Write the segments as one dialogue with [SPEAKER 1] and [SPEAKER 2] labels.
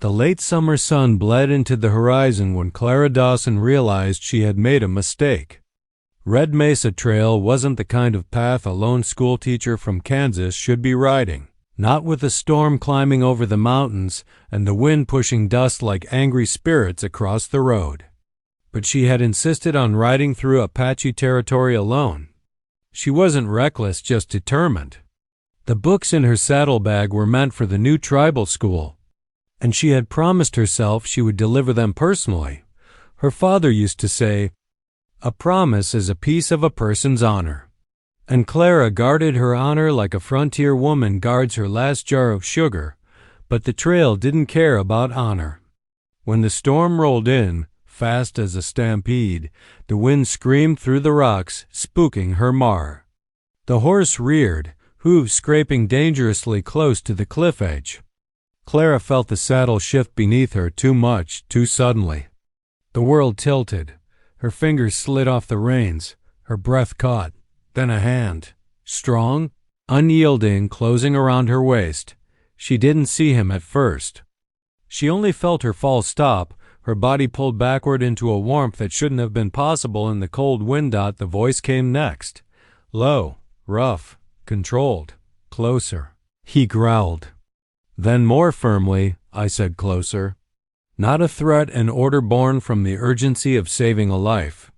[SPEAKER 1] The late summer sun bled into the horizon when Clara Dawson realized she had made a mistake. Red Mesa Trail wasn't the kind of path a lone schoolteacher from Kansas should be riding, not with a storm climbing over the mountains and the wind pushing dust like angry spirits across the road. But she had insisted on riding through Apache territory alone. She wasn't reckless, just determined. The books in her saddlebag were meant for the new tribal school, and she had promised herself she would deliver them personally. Her father used to say, "A promise is a piece of a person's honor." And Clara guarded her honor like a frontier woman guards her last jar of sugar, but the trail didn't care about honor. When the storm rolled in, fast as a stampede, the wind screamed through the rocks, spooking her mar. The horse reared, hooves scraping dangerously close to the cliff edge. Clara felt the saddle shift beneath her too much, too suddenly. The world tilted. Her fingers slid off the reins. Her breath caught. Then a hand, strong, unyielding, closing around her waist. She didn't see him at first. She only felt her fall stop, her body pulled backward into a warmth that shouldn't have been possible in the cold wind. The voice came next. Low, rough, controlled. Closer. He growled. Then more firmly, I said closer. Not a threat, an order born from the urgency of saving a life.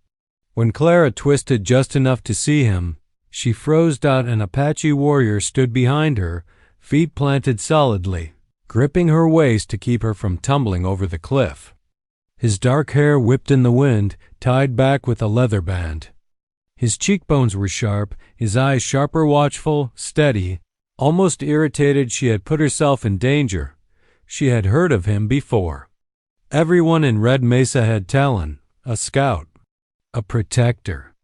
[SPEAKER 1] When Clara twisted just enough to see him, she froze. An Apache warrior stood behind her, feet planted solidly, gripping her waist to keep her from tumbling over the cliff. His dark hair whipped in the wind, tied back with a leather band. His cheekbones were sharp, his eyes sharper, watchful, steady, almost irritated. She had put herself in danger. She had heard of him before. Everyone in Red Mesa had Talon, a scout, a protector,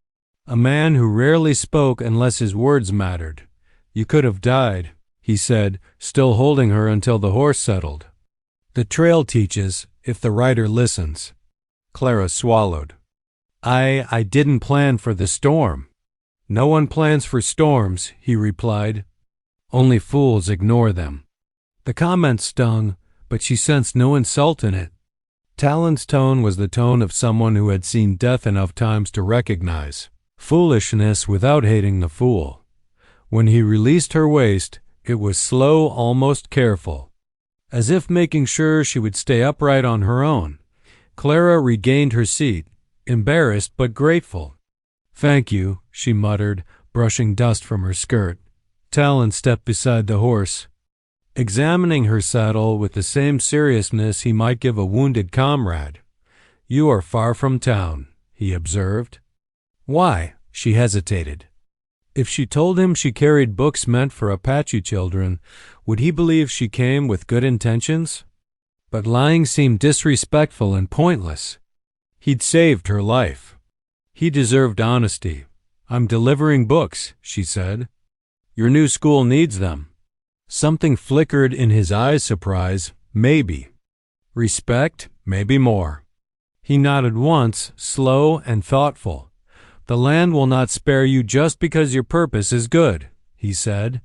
[SPEAKER 1] a man who rarely spoke unless his words mattered. You could have died, he said, still holding her until the horse settled. The trail teaches, if the rider listens. Clara swallowed. I didn't plan for the storm. No one plans for storms, he replied. Only fools ignore them. The comment stung, but she sensed no insult in it. Talon's tone was the tone of someone who had seen death enough times to recognize foolishness without hating the fool. When he released her waist, it was slow, almost careful, as if making sure she would stay upright on her own. Clara regained her seat, embarrassed but grateful. Thank you, she muttered, brushing dust from her skirt. Talon stepped beside the horse, examining her saddle with the same seriousness he might give a wounded comrade. You are far from town, he observed. Why? She hesitated. If she told him she carried books meant for Apache children, would he believe she came with good intentions? But lying seemed disrespectful and pointless. He'd saved her life. He deserved honesty. I'm delivering books, she said. Your new school needs them. Something flickered in his eyes. Surprise, maybe. Respect, maybe more. He nodded once, slow and thoughtful. The land will not spare you just because your purpose is good, he said.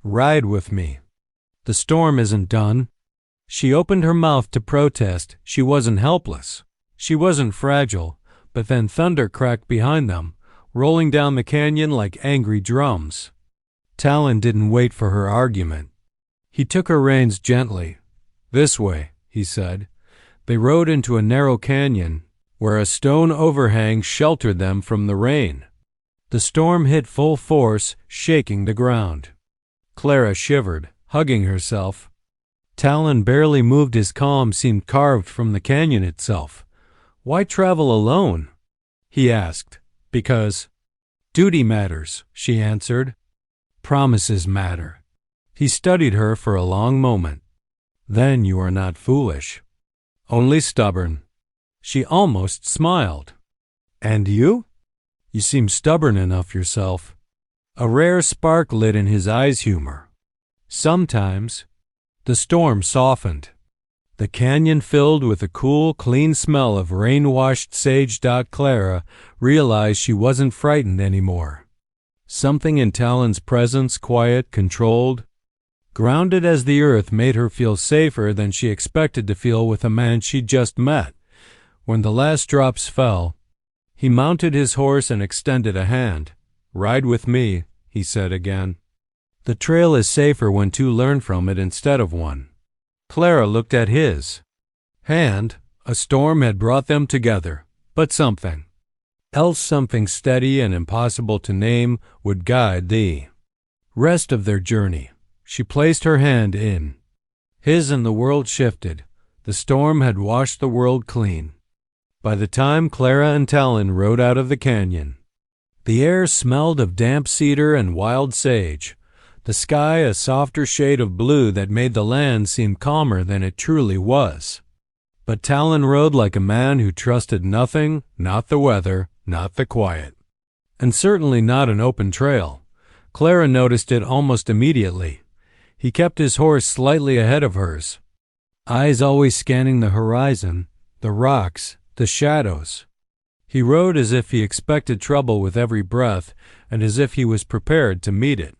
[SPEAKER 1] Ride with me. The storm isn't done. She opened her mouth to protest. She wasn't helpless. She wasn't fragile, but then thunder cracked behind them, rolling down the canyon like angry drums. Talon didn't wait for her argument. He took her reins gently. This way, he said. They rode into a narrow canyon, where a stone overhang sheltered them from the rain. The storm hit full force, shaking the ground. Clara shivered, hugging herself. Talon barely moved. His calm seemed carved from the canyon itself. Why travel alone? He asked. Because duty matters, she answered. Promises matter. He studied her for a long moment. Then you are not foolish. Only stubborn. She almost smiled. And you? You seem stubborn enough yourself. A rare spark lit in his eyes. Humor. Sometimes. The storm softened. The canyon filled with a cool, clean smell of rain-washed sage. Clara realized she wasn't frightened anymore. Something in Talon's presence, quiet, controlled, Grounded as the earth made her feel safer than she expected to feel with a man she'd just met. When the last drops fell, he mounted his horse and extended a hand. "Ride with me," he said again. "The trail is safer when two learn from it instead of one." Clara looked at his hand. A storm had brought them together, but something else, something steady and impossible to name, would guide the rest of their journey. She placed her hand in his and the world shifted. The storm had washed the world clean. By the time Clara and Talon rode out of the canyon, the air smelled of damp cedar and wild sage, the sky a softer shade of blue that made the land seem calmer than it truly was. But Talon rode like a man who trusted nothing, not the weather, not the quiet, and certainly not an open trail. Clara noticed it almost immediately. He kept his horse slightly ahead of hers, eyes always scanning the horizon, the rocks, the shadows. He rode as if he expected trouble with every breath and as if he was prepared to meet it.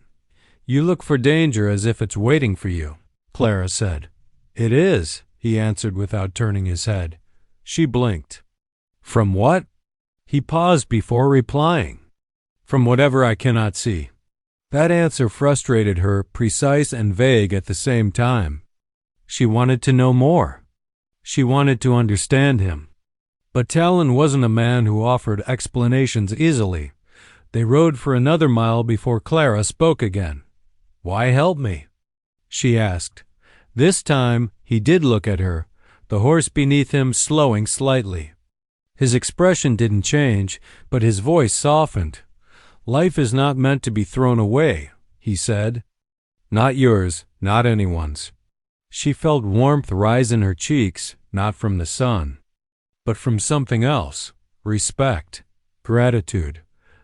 [SPEAKER 1] "You look for danger as if it's waiting for you," Clara said. "It is," he answered without turning his head. She blinked. "From what?" He paused before replying. "From whatever I cannot see." That answer frustrated her, precise and vague at the same time. She wanted to know more. She wanted to understand him. But Talon wasn't a man who offered explanations easily. They rode for another mile before Clara spoke again. "Why help me?" she asked. This time he did look at her, the horse beneath him slowing slightly. His expression didn't change, but his voice softened. "Life is not meant to be thrown away," he said. "Not yours, not anyone's." She felt warmth rise in her cheeks, not from the sun, but from something else. Respect, gratitude,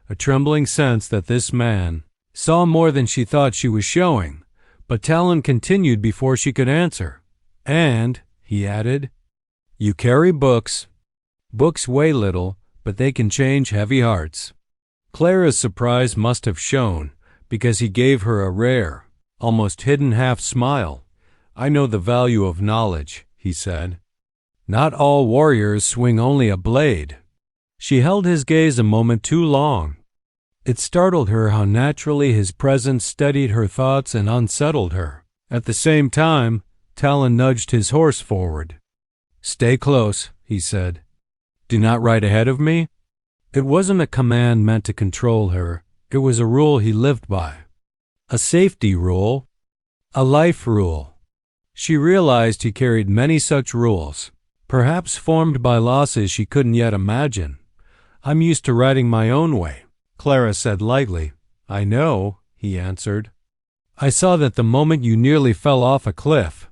[SPEAKER 1] a trembling sense that this man saw more than she thought she was showing. But Talon continued before she could answer. "And," he added, "you carry books. Books weigh little, but they can change heavy hearts." Clara's surprise must have shown, because he gave her a rare, almost hidden half-smile. "I know the value of knowledge," he said. "Not all warriors swing only a blade." She held his gaze a moment too long. It startled her how naturally his presence steadied her thoughts and unsettled her. At the same time, Talon nudged his horse forward. "Stay close," he said. "Do not ride ahead of me." It wasn't a command meant to control her. It was a rule he lived by. A safety rule. A life rule. She realized he carried many such rules, perhaps formed by losses she couldn't yet imagine. "I'm used to riding my own way," Clara said lightly. "I know," he answered. "I saw that the moment you nearly fell off a cliff."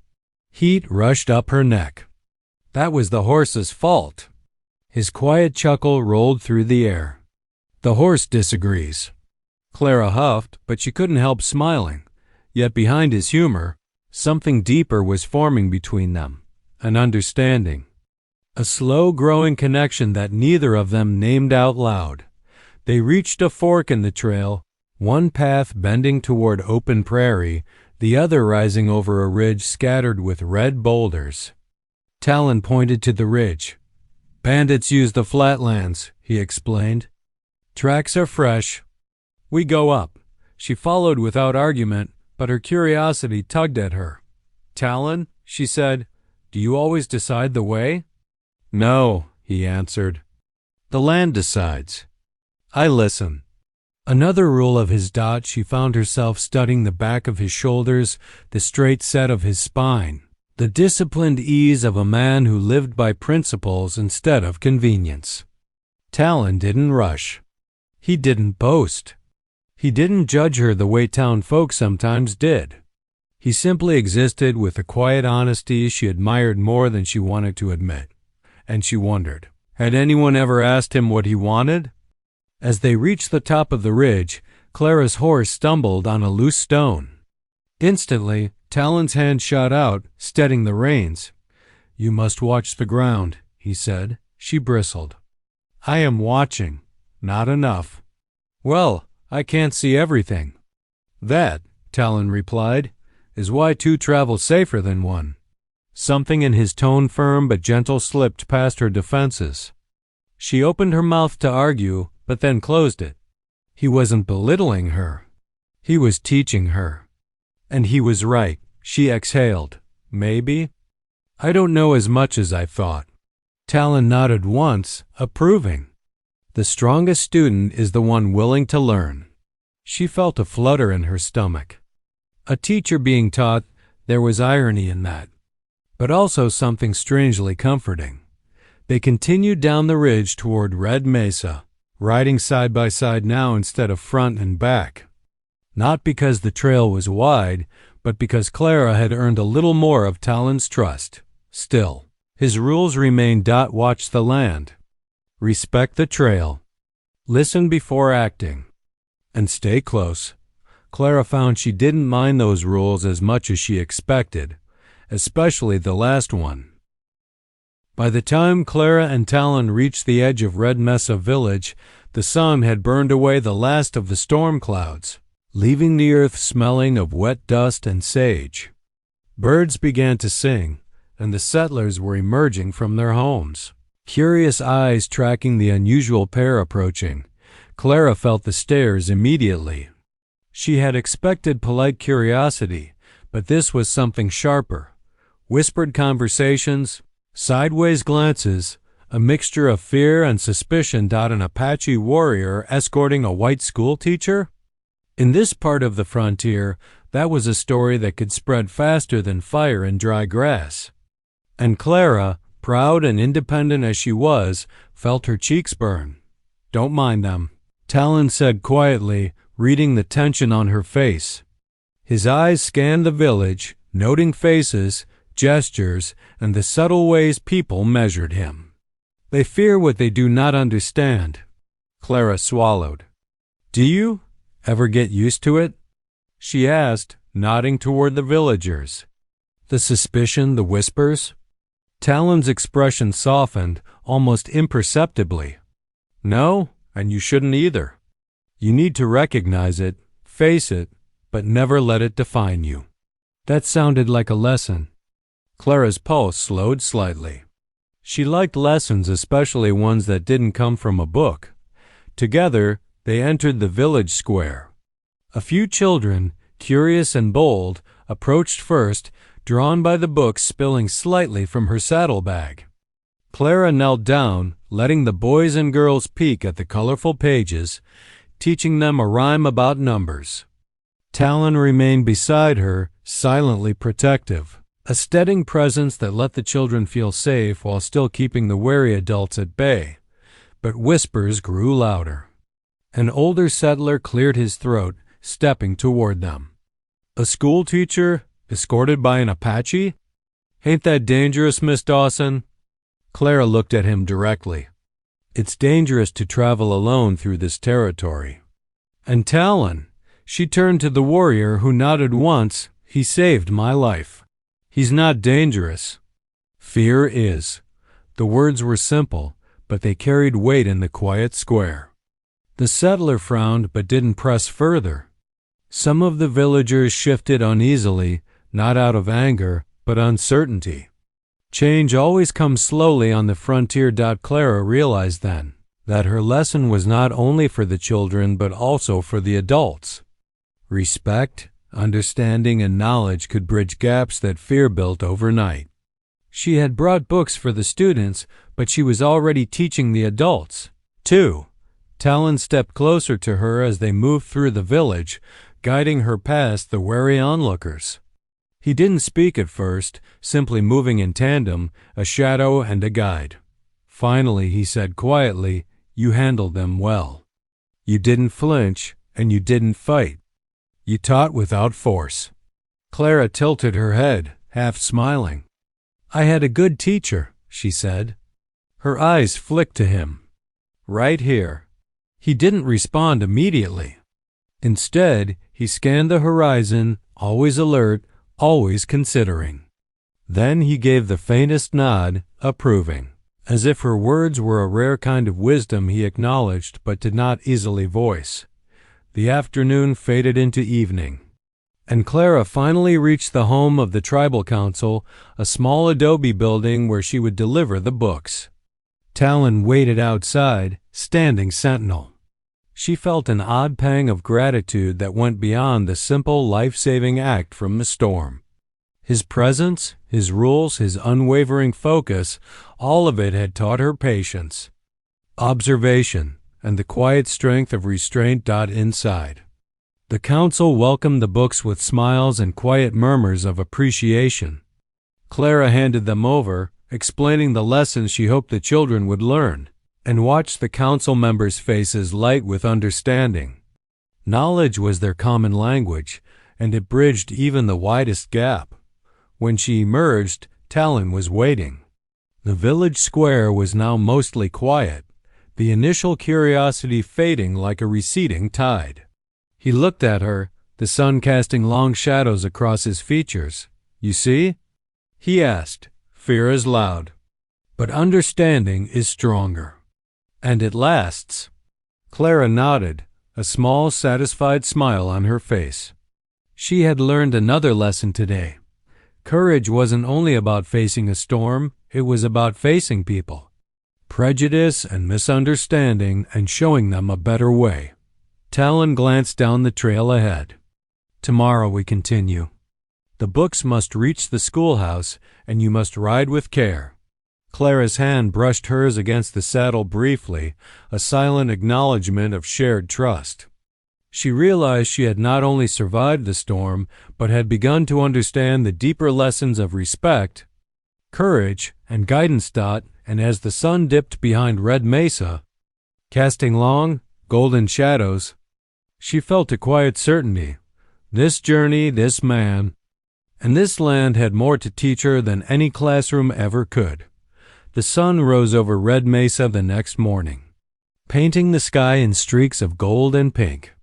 [SPEAKER 1] Heat rushed up her neck. "That was the horse's fault." His quiet chuckle rolled through the air. "The horse disagrees." Clara huffed, but she couldn't help smiling. Yet behind his humor, something deeper was forming between them, an understanding, a slow-growing connection that neither of them named out loud. They reached a fork in the trail, one path bending toward open prairie, the other rising over a ridge scattered with red boulders. Talon pointed to the ridge. "Bandits use the flatlands," he explained. "Tracks are fresh." "We go up." She followed without argument, but her curiosity tugged at her. "Talon," she said, "do you always decide the way?" "No," he answered. "The land decides. I listen." Another rule of his dot, she found herself studying the back of his shoulders, the straight set of his spine, the disciplined ease of a man who lived by principles instead of convenience. Talon didn't rush. He didn't boast. He didn't judge her the way town folk sometimes did. He simply existed with a quiet honesty she admired more than she wanted to admit. And she wondered, had anyone ever asked him what he wanted? As they reached the top of the ridge, Clara's horse stumbled on a loose stone. Instantly, Talon's hand shot out, steadying the reins. "You must watch the ground," he said. She bristled. "I am watching. Not enough." "Well, I can't see everything." "That," Talon replied, is why two travel safer than one." Something in his tone, firm but gentle, slipped past her defenses. She opened her mouth to argue, but then closed it. He wasn't belittling her. He was teaching her. And he was right. She exhaled. "Maybe? I don't know as much as I thought." Talon nodded once, approving. The strongest student is the one willing to learn. She felt a flutter in her stomach. A teacher being taught, there was irony in that, but also something strangely comforting. They continued down the ridge toward Red Mesa, riding side by side now instead of front and back. Not because the trail was wide, but because Clara had earned a little more of Talon's trust. Still, his rules remained: watch the land, respect the trail, listen before acting, and stay close. Clara found she didn't mind those rules as much as she expected, especially the last one. By the time Clara and Talon reached the edge of Red Mesa village, the sun had burned away the last of the storm clouds, leaving the earth smelling of wet dust and sage. Birds began to sing, and the settlers were emerging from their homes, curious eyes tracking the unusual pair approaching. Clara felt the stares immediately. She had expected polite curiosity, but this was something sharper. Whispered conversations, sideways glances, a mixture of fear and suspicion. An Apache warrior escorting a white schoolteacher? In this part of the frontier, that was a story that could spread faster than fire in dry grass. And Clara, proud and independent as she was, felt her cheeks burn. "Don't mind them," Talon said quietly, reading the tension on her face. His eyes scanned the village, noting faces, gestures, and the subtle ways people measured him. "They fear what they do not understand." Clara swallowed. "Do you ever get used to it?" she asked, nodding toward the villagers. "The suspicion, the whispers?" Talon's expression softened, almost imperceptibly. "No, and you shouldn't either. You need to recognize it, face it, but never let it define you." That sounded like a lesson. Clara's pulse slowed slightly. She liked lessons, especially ones that didn't come from a book. Together, they entered the village square. A few children, curious and bold, approached first, drawn by the books spilling slightly from her saddlebag. Clara knelt down, letting the boys and girls peek at the colorful pages, teaching them a rhyme about numbers. Talon remained beside her, silently protective, a steadying presence that let the children feel safe while still keeping the wary adults at bay. But whispers grew louder. An older settler cleared his throat, stepping toward them. "A school teacher, escorted by an Apache? Ain't that dangerous, Miss Dawson?" Clara looked at him directly. "It's dangerous to travel alone through this territory." "And Talon," she turned to the warrior who nodded once, "he saved my life. He's not dangerous. Fear is." The words were simple, but they carried weight in the quiet square. The settler frowned but didn't press further. Some of the villagers shifted uneasily, not out of anger, but uncertainty. Change always comes slowly on the frontier. Clara realized then that her lesson was not only for the children but also for the adults. Respect, understanding, and knowledge could bridge gaps that fear built overnight. She had brought books for the students, but she was already teaching the adults, too. Talon stepped closer to her as they moved through the village, guiding her past the wary onlookers. He didn't speak at first, simply moving in tandem, a shadow and a guide. Finally, he said quietly, "You handled them well. You didn't flinch, and you didn't fight. You taught without force." Clara tilted her head, half smiling. "I had a good teacher," she said. Her eyes flicked to him. "Right here." He didn't respond immediately. Instead, he scanned the horizon, always alert, always considering. Then he gave the faintest nod, approving, as if her words were a rare kind of wisdom he acknowledged but did not easily voice. The afternoon faded into evening, and Clara finally reached the home of the tribal council, a small adobe building where she would deliver the books. Talon waited outside, standing sentinel. She felt an odd pang of gratitude that went beyond the simple life-saving act from the storm. His presence, his rules, his unwavering focus, all of it had taught her patience, observation, and the quiet strength of restraint. Inside, the council welcomed the books with smiles and quiet murmurs of appreciation. Clara handed them over, explaining the lessons she hoped the children would learn, and watched the council members' faces light with understanding. Knowledge was their common language, and it bridged even the widest gap. When she emerged, Talon was waiting. The village square was now mostly quiet, the initial curiosity fading like a receding tide. He looked at her, the sun casting long shadows across his features. "You see?" he asked. "Fear is loud, but understanding is stronger. And it lasts." Clara nodded, a small, satisfied smile on her face. She had learned another lesson today. Courage wasn't only about facing a storm, it was about facing people, prejudice and misunderstanding, and showing them a better way. Talon glanced down the trail ahead. "Tomorrow we continue. The books must reach the schoolhouse, and you must ride with care." Clara's hand brushed hers against the saddle briefly, a silent acknowledgement of shared trust. She realized she had not only survived the storm, but had begun to understand the deeper lessons of respect, courage, and guidance. And as the sun dipped behind Red Mesa, casting long, golden shadows, she felt a quiet certainty. This journey, this man, and this land had more to teach her than any classroom ever could. The sun rose over Red Mesa the next morning, painting the sky in streaks of gold and pink.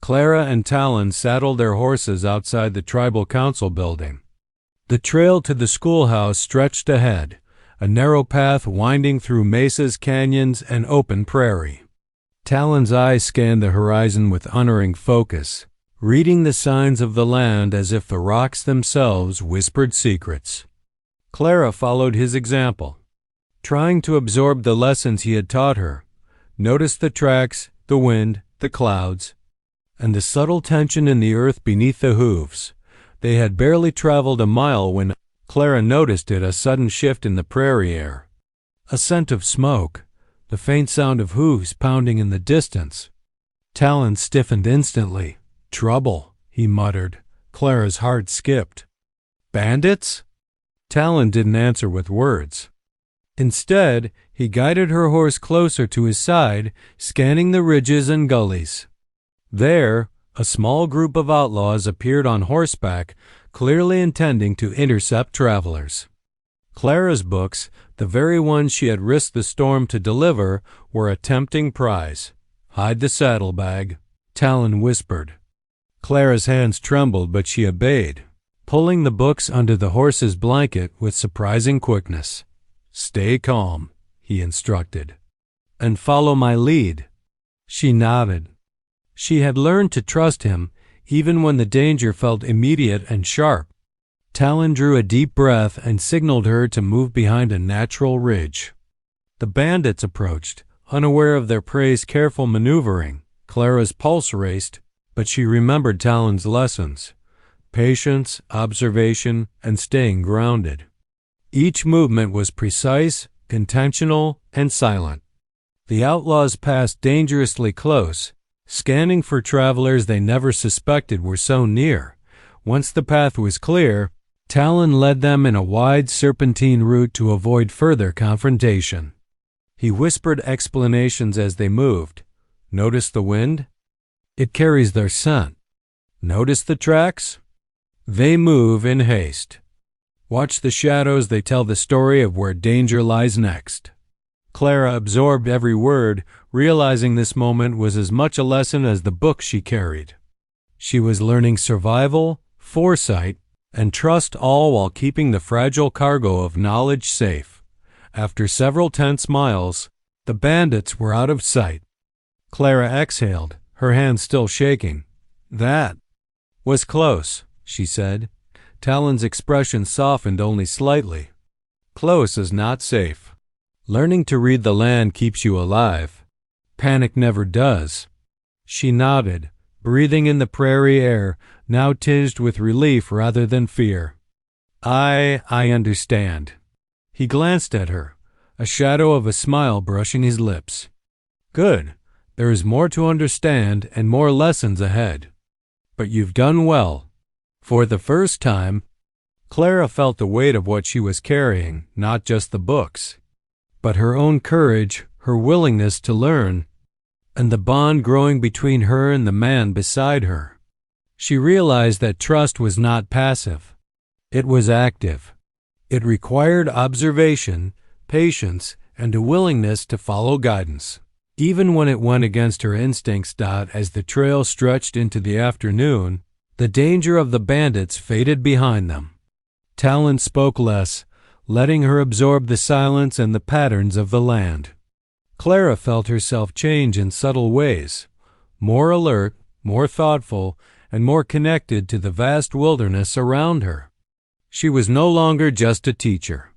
[SPEAKER 1] Clara and Talon saddled their horses outside the tribal council building. The trail to the schoolhouse stretched ahead, a narrow path winding through mesas, canyons, and open prairie. Talon's eyes scanned the horizon with unerring focus, reading the signs of the land as if the rocks themselves whispered secrets. Clara followed his example, trying to absorb the lessons he had taught her, noticed the tracks, the wind, the clouds, and the subtle tension in the earth beneath the hooves. They had barely traveled a mile when Clara noticed a sudden shift in the prairie air. A scent of smoke, the faint sound of hooves pounding in the distance. Talon stiffened instantly. "Trouble," he muttered. Clara's heart skipped. "Bandits?" Talon didn't answer with words. Instead, he guided her horse closer to his side, scanning the ridges and gullies. There, a small group of outlaws appeared on horseback, clearly intending to intercept travelers. Clara's books, the very ones she had risked the storm to deliver, were a tempting prize. "Hide the saddlebag," Talon whispered. Clara's hands trembled, but she obeyed, pulling the books under the horse's blanket with surprising quickness. "Stay calm," he instructed, "and follow my lead." She nodded. She had learned to trust him, even when the danger felt immediate and sharp. Talon drew a deep breath and signaled her to move behind a natural ridge. The bandits approached, unaware of their prey's careful maneuvering. Clara's pulse raced, but she remembered Talon's lessons: patience, observation, and staying grounded. Each movement was precise, intentional, and silent. The outlaws passed dangerously close, scanning for travelers they never suspected were so near. Once the path was clear, Talon led them in a wide serpentine route to avoid further confrontation. He whispered explanations as they moved. "Notice the wind? It carries their scent. Notice the tracks? They move in haste. Watch the shadows, they tell the story of where danger lies next." Clara absorbed every word, realizing this moment was as much a lesson as the book she carried. She was learning survival, foresight, and trust, all while keeping the fragile cargo of knowledge safe. After several tense miles, the bandits were out of sight. Clara exhaled, her hands still shaking. That was close. she said. Talon's expression softened only slightly. Close is not safe. Learning to read the land keeps you alive. Panic never does. She nodded, breathing in the prairie air, now tinged with relief rather than fear. I understand. He glanced at her, a shadow of a smile brushing his lips. Good. There is more to understand and more lessons ahead. But you've done well. For the first time, Clara felt the weight of what she was carrying, not just the books, but her own courage, her willingness to learn, and the bond growing between her and the man beside her. She realized that trust was not passive. It was active. It required observation, patience, and a willingness to follow guidance. Even when it went against her instincts. As the trail stretched into the afternoon, the danger of the bandits faded behind them. Talon spoke less, letting her absorb the silence and the patterns of the land. Clara felt herself change in subtle ways, more alert, more thoughtful, and more connected to the vast wilderness around her. She was no longer just a teacher.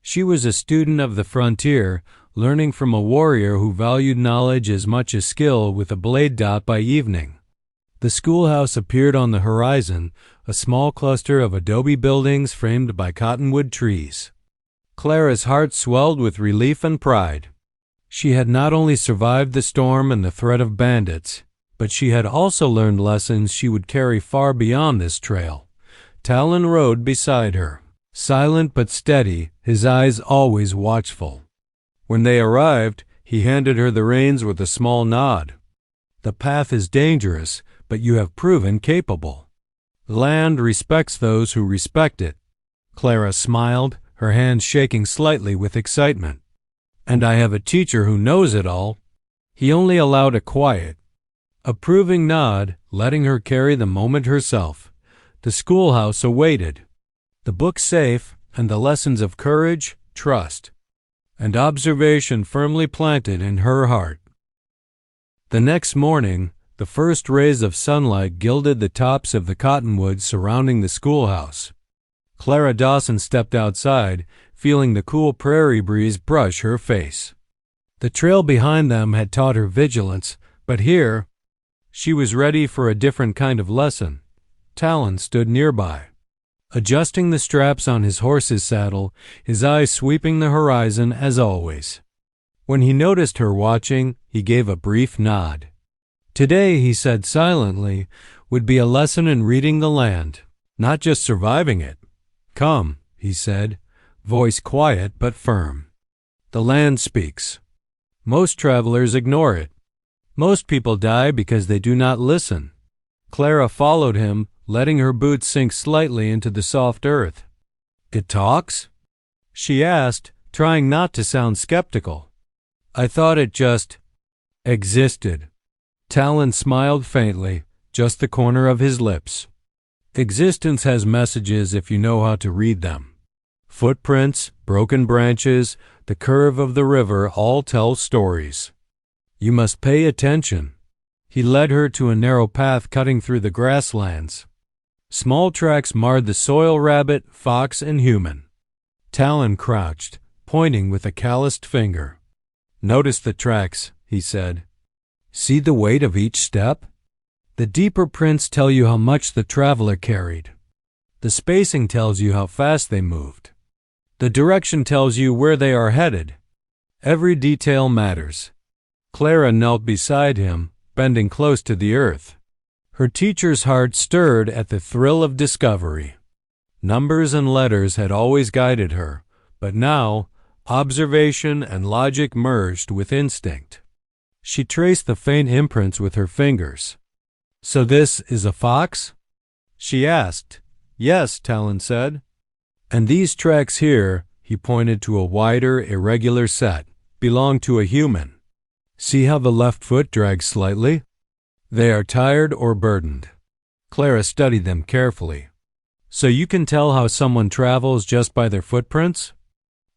[SPEAKER 1] She was a student of the frontier, learning from a warrior who valued knowledge as much as skill with a blade. By evening, the schoolhouse appeared on the horizon, a small cluster of adobe buildings framed by cottonwood trees. Clara's heart swelled with relief and pride. She had not only survived the storm and the threat of bandits, but she had also learned lessons she would carry far beyond this trail. Talon rode beside her, silent but steady, his eyes always watchful. When they arrived, he handed her the reins with a small nod. The path is dangerous, but you have proven capable. The land respects those who respect it. Clara smiled, her hands shaking slightly with excitement. And I have a teacher who knows it all. He only allowed a quiet, approving nod, letting her carry the moment herself. The schoolhouse awaited. The book safe, and the lessons of courage, trust, and observation firmly planted in her heart. The next morning, the first rays of sunlight gilded the tops of the cottonwoods surrounding the schoolhouse. Clara Dawson stepped outside, feeling the cool prairie breeze brush her face. The trail behind them had taught her vigilance, but here, she was ready for a different kind of lesson. Talon stood nearby, adjusting the straps on his horse's saddle, his eyes sweeping the horizon as always. When he noticed her watching, he gave a brief nod. Today, he said silently, would be a lesson in reading the land, not just surviving it. Come, he said, voice quiet but firm. The land speaks. Most travelers ignore it. Most people die because they do not listen. Clara followed him, letting her boots sink slightly into the soft earth. It talks? She asked, trying not to sound skeptical. I thought it just existed. Talon smiled faintly, just the corner of his lips. Existence has messages if you know how to read them. Footprints, broken branches, the curve of the river all tell stories. You must pay attention. He led her to a narrow path cutting through the grasslands. Small tracks marred the soil rabbit, fox, and human. Talon crouched, pointing with a calloused finger. Notice the tracks, he said. See the weight of each step? The deeper prints tell you how much the traveler carried. The spacing tells you how fast they moved. The direction tells you where they are headed. Every detail matters. Clara knelt beside him, bending close to the earth. Her teacher's heart stirred at the thrill of discovery. Numbers and letters had always guided her, but now observation and logic merged with instinct. She traced the faint imprints with her fingers. So this is a fox? She asked. Yes, Talon said. And these tracks here, he pointed to a wider, irregular set, belong to a human. See how the left foot drags slightly? They are tired or burdened. Clara studied them carefully. So you can tell how someone travels just by their footprints?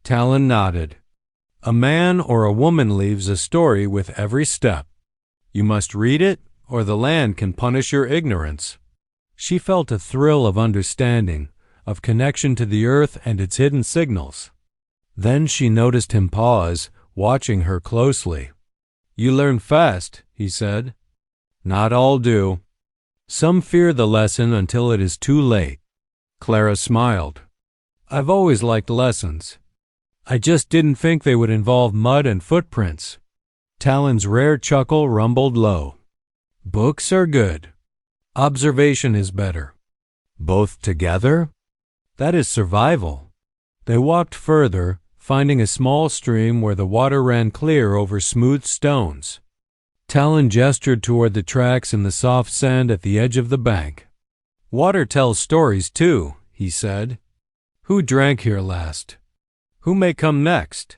[SPEAKER 1] Talon nodded. A man or a woman leaves a story with every step. You must read it, or the land can punish your ignorance. She felt a thrill of understanding, of connection to the earth and its hidden signals. Then she noticed him pause, watching her closely. "You learn fast," he said. "Not all do. Some fear the lesson until it is too late." Clara smiled. "I've always liked lessons. I just didn't think they would involve mud and footprints." Talon's rare chuckle rumbled low. "Books are good. Observation is better. Both together? That is survival." They walked further, finding a small stream where the water ran clear over smooth stones. Talon gestured toward the tracks in the soft sand at the edge of the bank. "Water tells stories, too," he said. "Who drank here last? Who may come next?"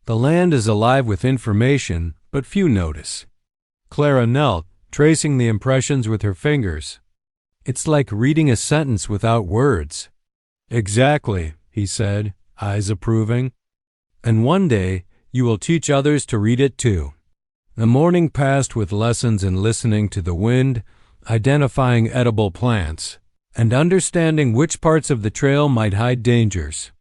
[SPEAKER 1] The land is alive with information, but few notice. Clara knelt, tracing the impressions with her fingers. "It's like reading a sentence without words." "Exactly," he said, eyes approving. "And one day you will teach others to read it too." The morning passed with lessons in listening to the wind, identifying edible plants, and understanding which parts of the trail might hide dangers.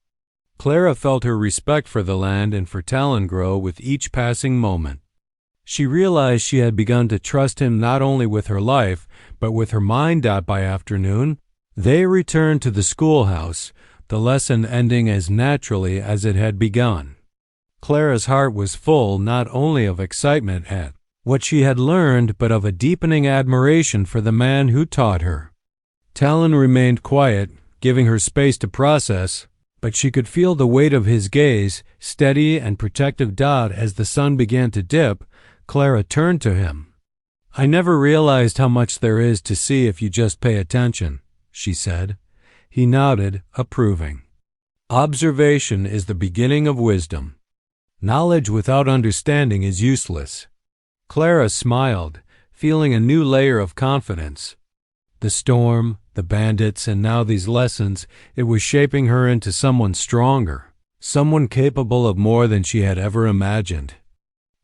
[SPEAKER 1] Clara felt her respect for the land and for Talon grow with each passing moment. She realized she had begun to trust him not only with her life, but with her mind. By afternoon, they returned to the schoolhouse, the lesson ending as naturally as it had begun. Clara's heart was full not only of excitement at what she had learned, but of a deepening admiration for the man who taught her. Talon remained quiet, giving her space to process, but she could feel the weight of his gaze, steady and protective. As the sun began to dip, Clara turned to him. "I never realized how much there is to see if you just pay attention," she said. He nodded, approving. "Observation is the beginning of wisdom. Knowledge without understanding is useless." Clara smiled, feeling a new layer of confidence. The storm, the bandits, and now these lessons, it was shaping her into someone stronger, someone capable of more than she had ever imagined.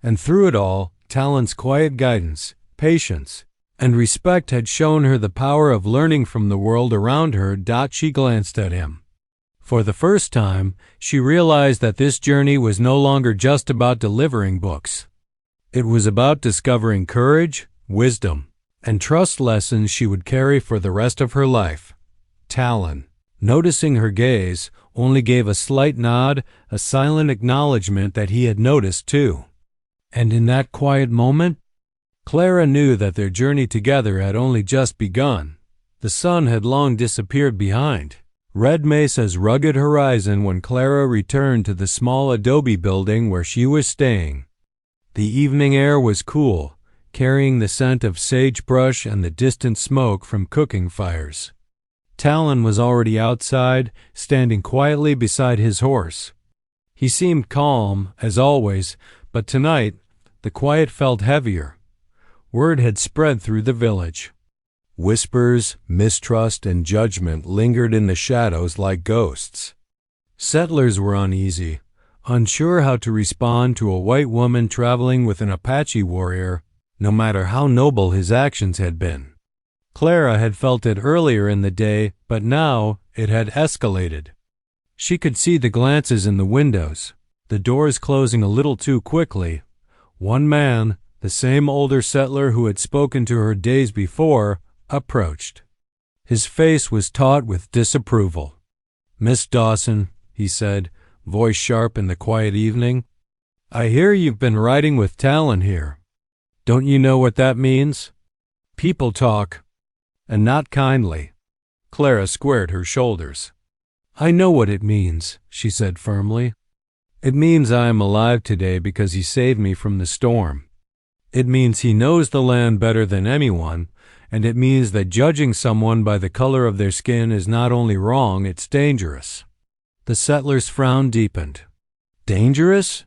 [SPEAKER 1] And through it all, Talon's quiet guidance, patience, and respect had shown her the power of learning from the world around her. She glanced at him. For the first time, she realized that this journey was no longer just about delivering books. It was about discovering courage, wisdom, and trust, lessons she would carry for the rest of her life. Talon, noticing her gaze, only gave a slight nod, a silent acknowledgement that he had noticed too. And in that quiet moment, Clara knew that their journey together had only just begun. The sun had long disappeared behind Red Mesa's rugged horizon when Clara returned to the small adobe building where she was staying. The evening air was cool, carrying the scent of sagebrush and the distant smoke from cooking fires. Talon was already outside, standing quietly beside his horse. He seemed calm, as always, but tonight the quiet felt heavier. Word had spread through the village. Whispers, mistrust, and judgment lingered in the shadows like ghosts. Settlers were uneasy, unsure how to respond to a white woman traveling with an Apache warrior, no matter how noble his actions had been. Clara had felt it earlier in the day, but now it had escalated. She could see the glances in the windows, the doors closing a little too quickly. One man, the same older settler who had spoken to her days before, approached. His face was taut with disapproval. "Miss Dawson," he said, voice sharp in the quiet evening, "I hear you've been riding with Talon here. Don't you know what that means? People talk, and not kindly." Clara squared her shoulders. "I know what it means," she said firmly. "It means I am alive today because he saved me from the storm. It means he knows the land better than anyone, and it means that judging someone by the color of their skin is not only wrong, it's dangerous." The settler's frown deepened. "Dangerous?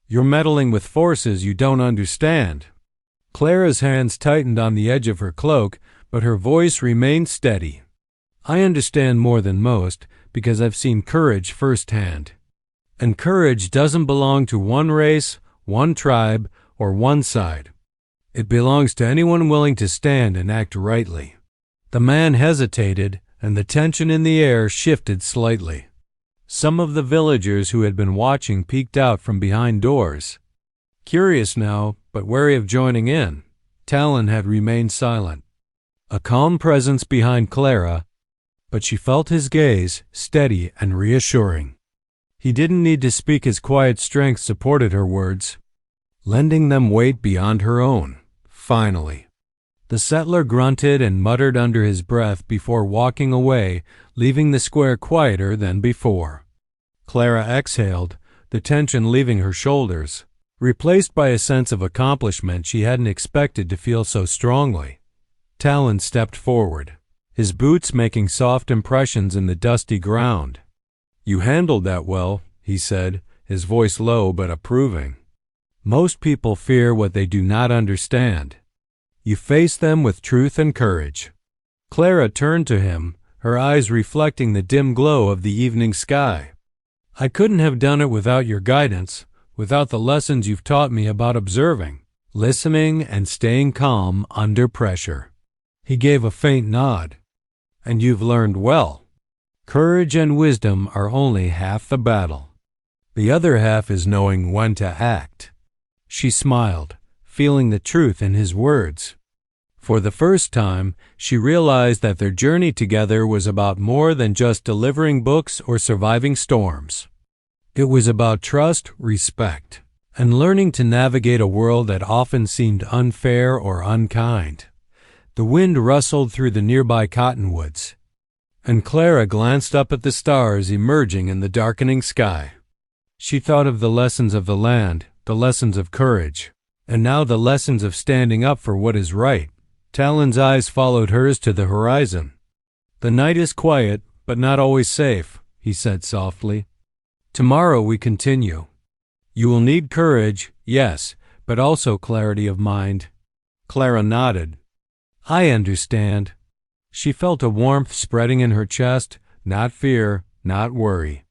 [SPEAKER 1] You're meddling with forces you don't understand." Clara's hands tightened on the edge of her cloak, but her voice remained steady. "I understand more than most because I've seen courage firsthand. And courage doesn't belong to one race, one tribe, or one side. It belongs to anyone willing to stand and act rightly. The man hesitated, and the tension in the air shifted slightly. Some of the villagers who had been watching peeked out from behind doors. Curious now, but wary of joining in, Talon had remained silent. A calm presence behind Clara, but she felt his gaze, steady and reassuring. He didn't need to speak, his quiet strength supported her words, lending them weight beyond her own. Finally, the settler grunted and muttered under his breath before walking away, leaving the square quieter than before. Clara exhaled, the tension leaving her shoulders, replaced by a sense of accomplishment she hadn't expected to feel so strongly. Talon stepped forward, his boots making soft impressions in the dusty ground. "You handled that well," he said, his voice low but approving. "Most people fear what they do not understand. You face them with truth and courage." Clara turned to him, her eyes reflecting the dim glow of the evening sky. "I couldn't have done it without your guidance, without the lessons you've taught me about observing, listening, and staying calm under pressure." He gave a faint nod. "And you've learned well. Courage and wisdom are only half the battle. The other half is knowing when to act." She smiled, feeling the truth in his words. For the first time, she realized that their journey together was about more than just delivering books or surviving storms. It was about trust, respect, and learning to navigate a world that often seemed unfair or unkind. The wind rustled through the nearby cottonwoods, and Clara glanced up at the stars emerging in the darkening sky. She thought of the lessons of the land, the lessons of courage, and now the lessons of standing up for what is right. Talon's eyes followed hers to the horizon. "The night is quiet, but not always safe," he said softly. "Tomorrow we continue. You will need courage, yes, but also clarity of mind." Clara nodded. "I understand." She felt a warmth spreading in her chest, not fear, not worry,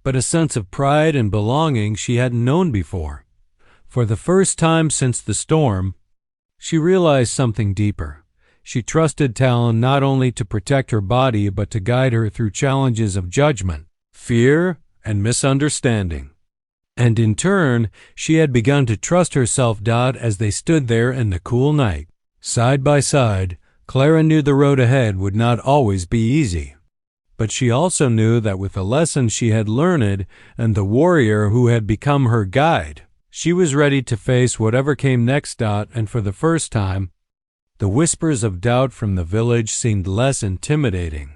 [SPEAKER 1] but a sense of pride and belonging she hadn't known before. For the first time since the storm, she realized something deeper. She trusted Talon not only to protect her body but to guide her through challenges of judgment, fear, and misunderstanding. And in turn, she had begun to trust herself. As they stood there in the cool night, side by side, Clara knew the road ahead would not always be easy. But she also knew that with the lessons she had learned and the warrior who had become her guide, she was ready to face whatever came next. And for the first time, the whispers of doubt from the village seemed less intimidating.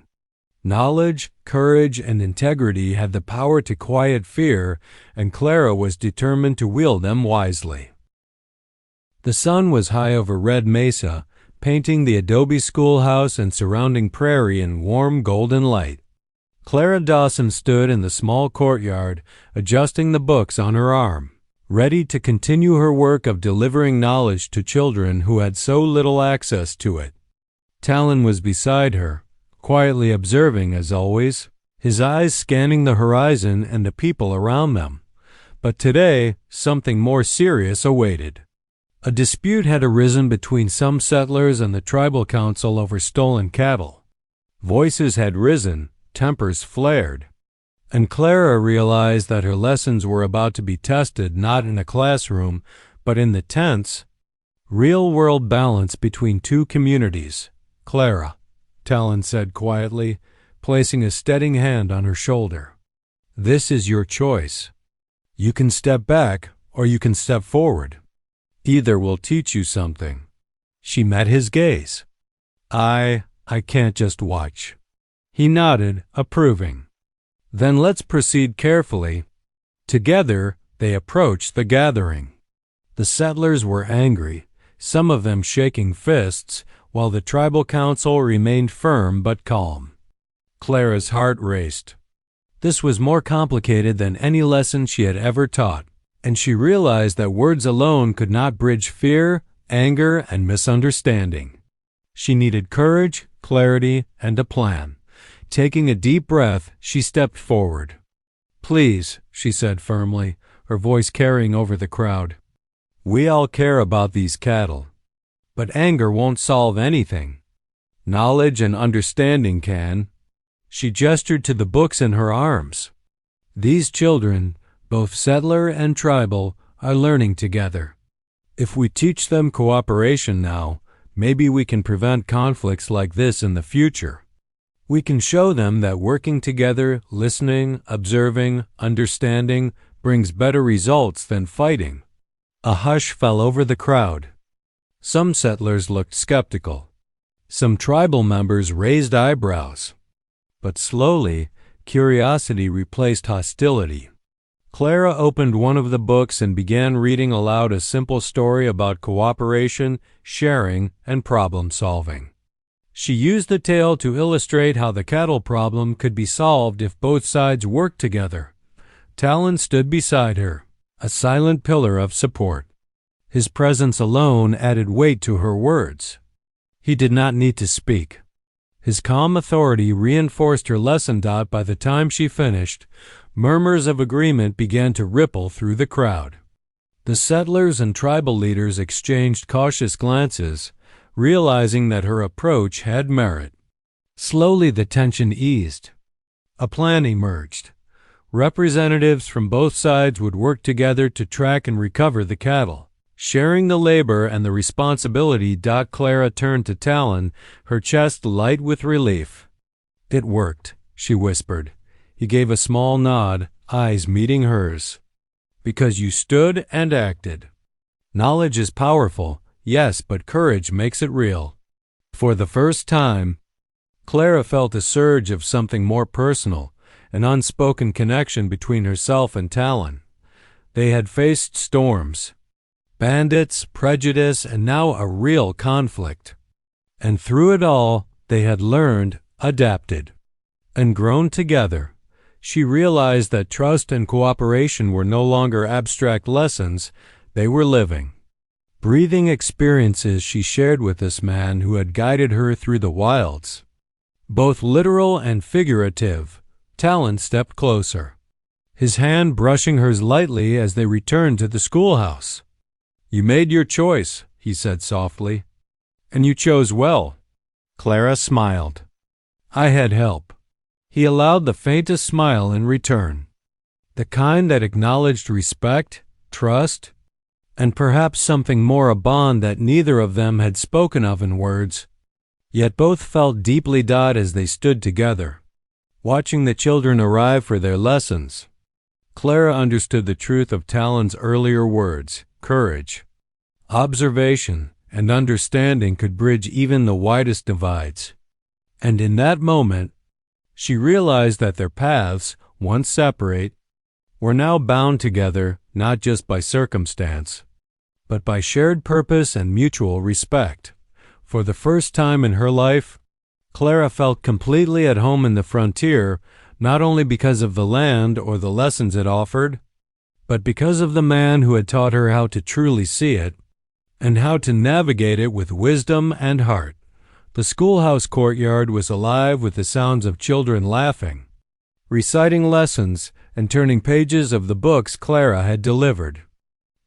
[SPEAKER 1] Knowledge, courage, and integrity had the power to quiet fear, and Clara was determined to wield them wisely. The sun was high over Red Mesa, painting the adobe schoolhouse and surrounding prairie in warm golden light. Clara Dawson stood in the small courtyard, adjusting the books on her arm, ready to continue her work of delivering knowledge to children who had so little access to it. Talon was beside her, quietly observing as always, his eyes scanning the horizon and the people around them. But today, something more serious awaited. A dispute had arisen between some settlers and the tribal council over stolen cattle. Voices had risen, tempers flared, and Clara realized that her lessons were about to be tested not in a classroom, but in the tense, real-world balance between two communities. "Clara," Talon said quietly, placing a steadying hand on her shoulder, "this is your choice. You can step back or you can step forward. Either will teach you something." She met his gaze. I can't just watch." He nodded, approving. "Then let's proceed carefully." Together, they approached the gathering. The settlers were angry, some of them shaking fists, while the tribal council remained firm but calm. Clara's heart raced. This was more complicated than any lesson she had ever taught, and she realized that words alone could not bridge fear, anger, and misunderstanding. She needed courage, clarity, and a plan. Taking a deep breath, she stepped forward. "Please," she said firmly, her voice carrying over the crowd. "We all care about these cattle, but anger won't solve anything. Knowledge and understanding can. She gestured to the books in her arms. These children, both settler and tribal, are learning together. If we teach them cooperation now, maybe we can prevent conflicts like this in the future. We can show them that working together, listening, observing, understanding, brings better results than fighting. A hush fell over the crowd. Some settlers looked skeptical. Some tribal members raised eyebrows. But slowly, curiosity replaced hostility. Clara opened one of the books and began reading aloud a simple story about cooperation, sharing, and problem-solving. She used the tale to illustrate how the cattle problem could be solved if both sides worked together. Talon stood beside her, a silent pillar of support. His presence alone added weight to her words. He did not need to speak. His calm authority reinforced her lesson. By the time she finished, murmurs of agreement began to ripple through the crowd. The settlers and tribal leaders exchanged cautious glances, realizing that her approach had merit. Slowly the tension eased. A plan emerged. Representatives from both sides would work together to track and recover the cattle, sharing the labor and the responsibility. Clara turned to Talon, her chest light with relief. "It worked," she whispered. He gave a small nod, eyes meeting hers. "Because you stood and acted. Knowledge is powerful, yes, but courage makes it real." For the first time, Clara felt a surge of something more personal, an unspoken connection between herself and Talon. They had faced storms, bandits, prejudice, and now a real conflict. And through it all, they had learned, adapted, and grown together. She realized that trust and cooperation were no longer abstract lessons, they were living, breathing experiences she shared with this man who had guided her through the wilds. Both literal and figurative, Talon stepped closer, his hand brushing hers lightly as they returned to the schoolhouse. "You made your choice," he said softly. "And you chose well." Clara smiled. "I had help." He allowed the faintest smile in return, the kind that acknowledged respect, trust, and perhaps something more, a bond that neither of them had spoken of in words. Yet both felt deeply as they stood together, watching the children arrive for their lessons. Clara understood the truth of Talon's earlier words. Courage, observation, and understanding could bridge even the widest divides. And in that moment, she realized that their paths, once separate, were now bound together not just by circumstance, but by shared purpose and mutual respect. For the first time in her life, Clara felt completely at home in the frontier, not only because of the land or the lessons it offered, but because of the man who had taught her how to truly see it, and how to navigate it with wisdom and heart. The schoolhouse courtyard was alive with the sounds of children laughing, reciting lessons, and turning pages of the books Clara had delivered.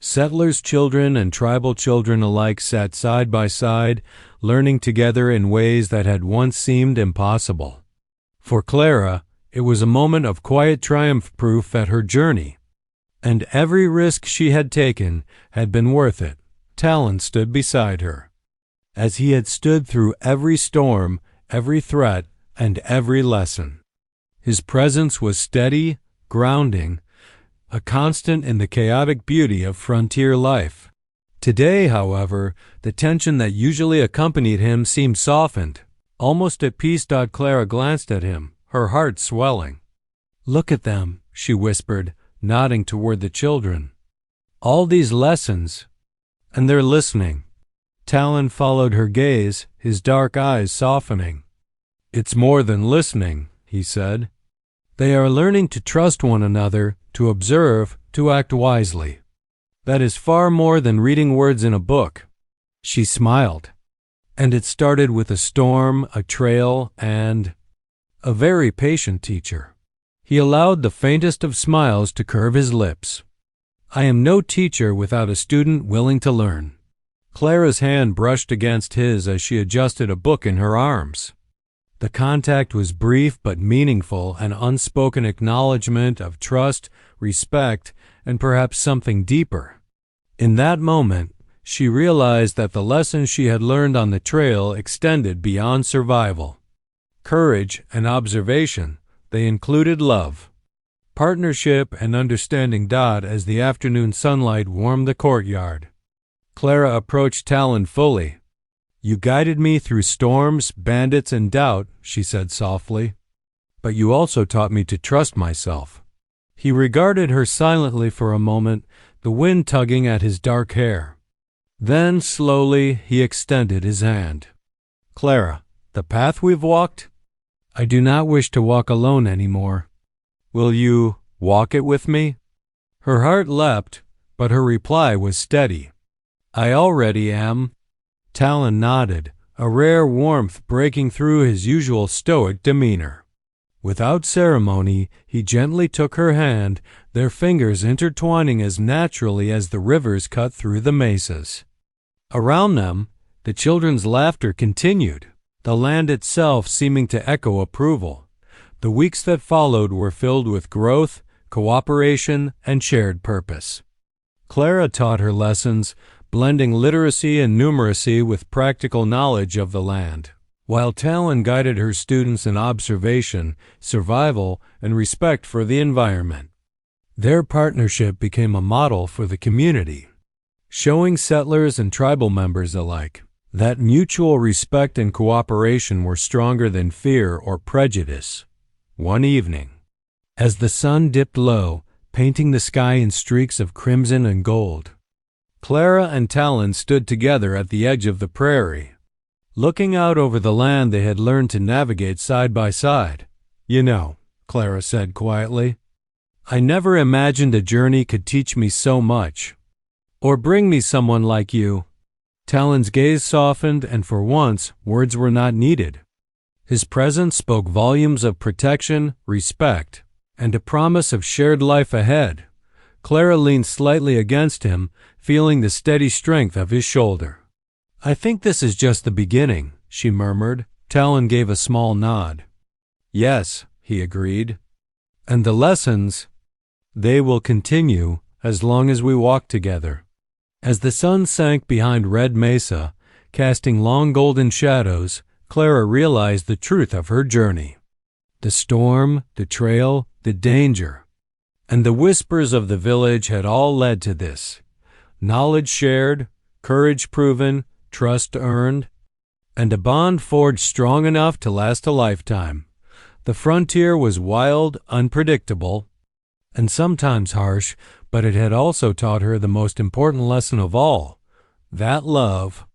[SPEAKER 1] Settlers' children and tribal children alike sat side by side, learning together in ways that had once seemed impossible. For Clara, it was a moment of quiet triumph, proof that her journey, and every risk she had taken, had been worth it. Talon stood beside her, as he had stood through every storm, every threat, and every lesson. His presence was steady, grounding, a constant in the chaotic beauty of frontier life. Today, however, the tension that usually accompanied him seemed softened, almost at peace. Clara glanced at him, her heart swelling. "Look at them," she whispered, nodding toward the children. "All these lessons, and they're listening." Talon followed her gaze, his dark eyes softening. "It's more than listening," he said. "They are learning to trust one another, to observe, to act wisely. That is far more than reading words in a book." She smiled. "And it started with a storm, a trail, and a very patient teacher." He allowed the faintest of smiles to curve his lips. "I am no teacher without a student willing to learn." Clara's hand brushed against his as she adjusted a book in her arms. The contact was brief but meaningful, an unspoken acknowledgement of trust, respect, and perhaps something deeper. In that moment, she realized that the lessons she had learned on the trail extended beyond survival. Courage and observation, they included love, partnership, and understanding. As the afternoon sunlight warmed the courtyard, Clara approached Talon fully. "You guided me through storms, bandits, and doubt," she said softly. "But you also taught me to trust myself." He regarded her silently for a moment, the wind tugging at his dark hair. Then, slowly, he extended his hand. "Clara, the path we've walked? I do not wish to walk alone anymore. Will you walk it with me?" Her heart leapt, but her reply was steady. "I already am." Talon nodded, a rare warmth breaking through his usual stoic demeanor. Without ceremony, he gently took her hand, their fingers intertwining as naturally as the rivers cut through the mesas. Around them, the children's laughter continued, the land itself seeming to echo approval. The weeks that followed were filled with growth, cooperation, and shared purpose. Clara taught her lessons, blending literacy and numeracy with practical knowledge of the land, while Talon guided her students in observation, survival, and respect for the environment. Their partnership became a model for the community, showing settlers and tribal members alike that mutual respect and cooperation were stronger than fear or prejudice. One evening, as the sun dipped low, painting the sky in streaks of crimson and gold, Clara and Talon stood together at the edge of the prairie, looking out over the land they had learned to navigate side by side. "You know," Clara said quietly, "I never imagined a journey could teach me so much, or bring me someone like you." Talon's gaze softened, and for once, words were not needed. His presence spoke volumes of protection, respect, and a promise of shared life ahead. Clara leaned slightly against him, feeling the steady strength of his shoulder. "I think this is just the beginning," she murmured. Talon gave a small nod. "Yes," he agreed. "And the lessons, they will continue as long as we walk together." As the sun sank behind Red Mesa, casting long golden shadows, Clara realized the truth of her journey. The storm, the trail, the danger, and the whispers of the village had all led to this. Knowledge shared, courage proven, trust earned, and a bond forged strong enough to last a lifetime. The frontier was wild, unpredictable, and sometimes harsh, but it had also taught her the most important lesson of all, that love,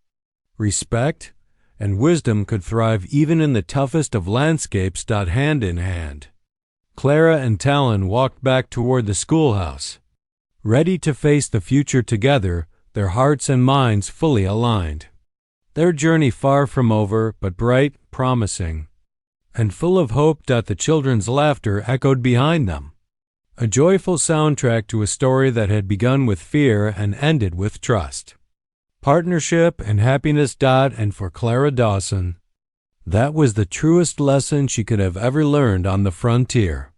[SPEAKER 1] respect, and wisdom could thrive even in the toughest of landscapes. Hand in hand, Clara and Talon walked back toward the schoolhouse, ready to face the future together, their hearts and minds fully aligned. Their journey far from over, but bright, promising, and full of hope. The children's laughter echoed behind them, a joyful soundtrack to a story that had begun with fear and ended with trust, partnership, and happiness. And for Clara Dawson, that was the truest lesson she could have ever learned on the frontier.